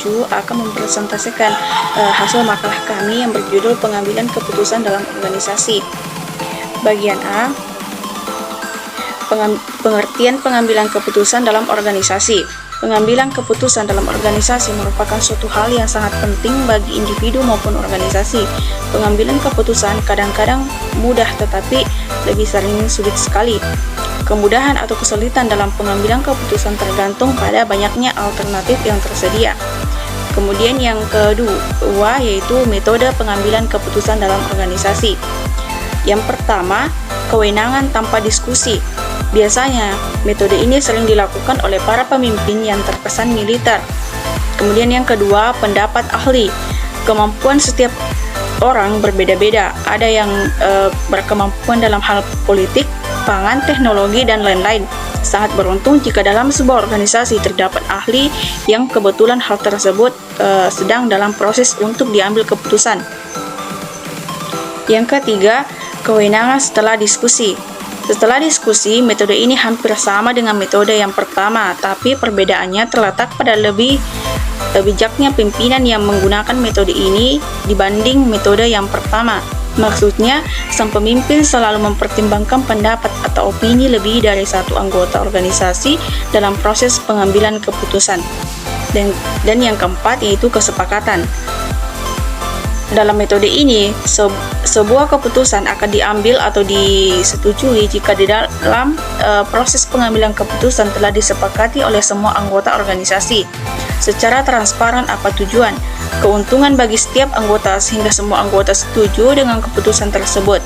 7 akan mempresentasikan hasil makalah kami yang berjudul Pengambilan Keputusan dalam Organisasi. Bagian A, pengertian pengambilan keputusan dalam organisasi. Pengambilan keputusan dalam organisasi merupakan suatu hal yang sangat penting bagi individu maupun organisasi. Pengambilan keputusan kadang-kadang mudah tetapi lebih sering sulit sekali. Kemudahan atau kesulitan dalam pengambilan keputusan tergantung pada banyaknya alternatif yang tersedia. Kemudian yang kedua yaitu metode pengambilan keputusan dalam organisasi. Yang pertama, kewenangan tanpa diskusi. Biasanya, metode ini sering dilakukan oleh para pemimpin yang terkesan militer. Kemudian yang kedua, pendapat ahli. Kemampuan setiap orang berbeda-beda. Ada yang berkemampuan dalam hal politik, pangan, teknologi, dan lain-lain. Sangat beruntung jika dalam sebuah organisasi terdapat ahli yang kebetulan hal tersebut sedang dalam proses untuk diambil keputusan. Yang ketiga, kewenangan setelah diskusi. Setelah diskusi, metode ini hampir sama dengan metode yang pertama, tapi perbedaannya terletak pada lebih bijaknya pimpinan yang menggunakan metode ini dibanding metode yang pertama. Maksudnya, sang pemimpin selalu mempertimbangkan pendapat atau opini lebih dari satu anggota organisasi dalam proses pengambilan keputusan. Dan yang keempat yaitu kesepakatan. Dalam metode ini, sebuah keputusan akan diambil atau disetujui jika di dalam proses pengambilan keputusan telah disepakati oleh semua anggota organisasi. Secara transparan apa tujuan, keuntungan bagi setiap anggota sehingga semua anggota setuju dengan keputusan tersebut.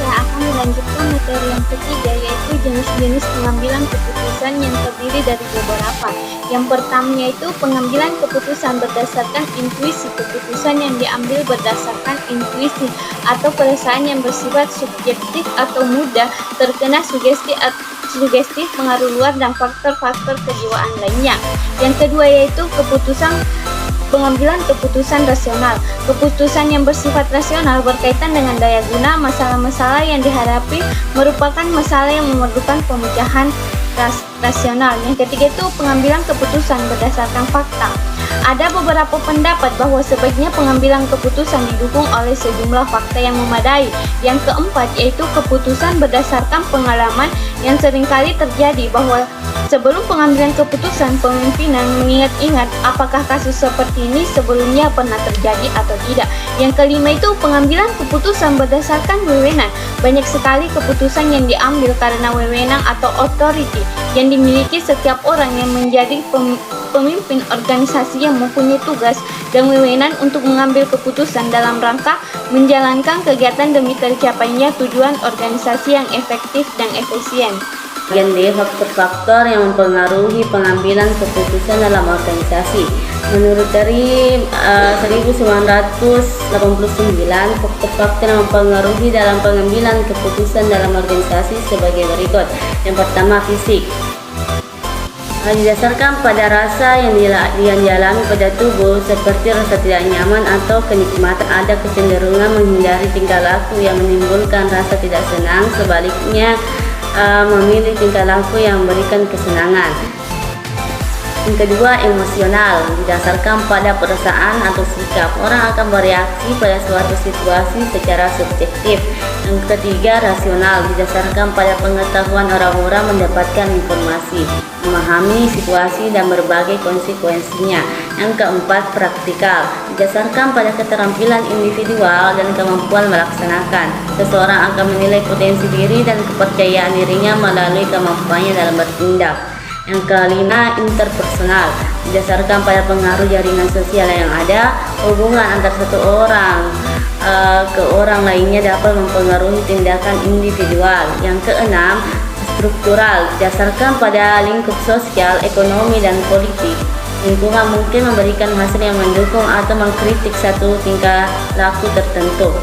Saya akan melanjutkan materi yang ketiga yaitu jenis-jenis pengambilan keputusan yang terdiri dari beberapa. Yang pertama yaitu pengambilan keputusan berdasarkan intuisi. Keputusan yang diambil berdasarkan intuisi atau perasaan yang bersifat subjektif atau mudah terkena sugestif, pengaruh luar, dan faktor-faktor kejiwaan lainnya. Yang kedua yaitu pengambilan keputusan rasional. Keputusan yang bersifat rasional berkaitan dengan daya guna masalah-masalah yang dihadapi merupakan masalah yang memerlukan pemecahan rasional. Yang ketiga itu pengambilan keputusan berdasarkan fakta. Ada beberapa pendapat bahwa sebaiknya pengambilan keputusan didukung oleh sejumlah fakta yang memadai. Yang keempat yaitu keputusan berdasarkan pengalaman yang seringkali terjadi bahwa sebelum pengambilan keputusan pemimpinan mengingat-ingat apakah kasus seperti ini sebelumnya pernah terjadi atau tidak. Yang kelima itu pengambilan keputusan berdasarkan wewenang. Banyak sekali keputusan yang diambil karena wewenang atau authority yang dimiliki setiap orang yang menjadi pemimpin organisasi yang mempunyai tugas dan wewenang untuk mengambil keputusan dalam rangka menjalankan kegiatan demi tercapainya tujuan organisasi yang efektif dan efisien. Bagian D, faktor-faktor yang mempengaruhi pengambilan keputusan dalam organisasi. Menurut dari 1989, faktor-faktor yang mempengaruhi dalam pengambilan keputusan dalam organisasi sebagai berikut. Yang pertama, fisik. Didasarkan pada rasa yang dialami pada tubuh seperti rasa tidak nyaman atau kenikmatan, ada kecenderungan menghindari tingkah laku yang menimbulkan rasa tidak senang, sebaliknya memilih tingkah laku yang memberikan kesenangan. Yang kedua, emosional. Didasarkan pada perasaan atau sikap, orang akan bereaksi pada suatu situasi secara subjektif. Yang ketiga, rasional. Didasarkan pada pengetahuan orang-orang mendapatkan informasi, memahami situasi dan berbagai konsekuensinya. Yang keempat, praktikal. Didasarkan pada keterampilan individual dan kemampuan melaksanakan. Seseorang akan menilai potensi diri dan kepercayaan dirinya melalui kemampuannya dalam bertindak. Yang kelima, interpersonal. Didasarkan pada pengaruh jaringan sosial yang ada, hubungan antar satu orang ke orang lainnya dapat mempengaruhi tindakan individual. Yang keenam, struktural. Didasarkan pada lingkup sosial, ekonomi, dan politik. Lingkungan mungkin memberikan hasil yang mendukung atau mengkritik satu tingkah laku tertentu.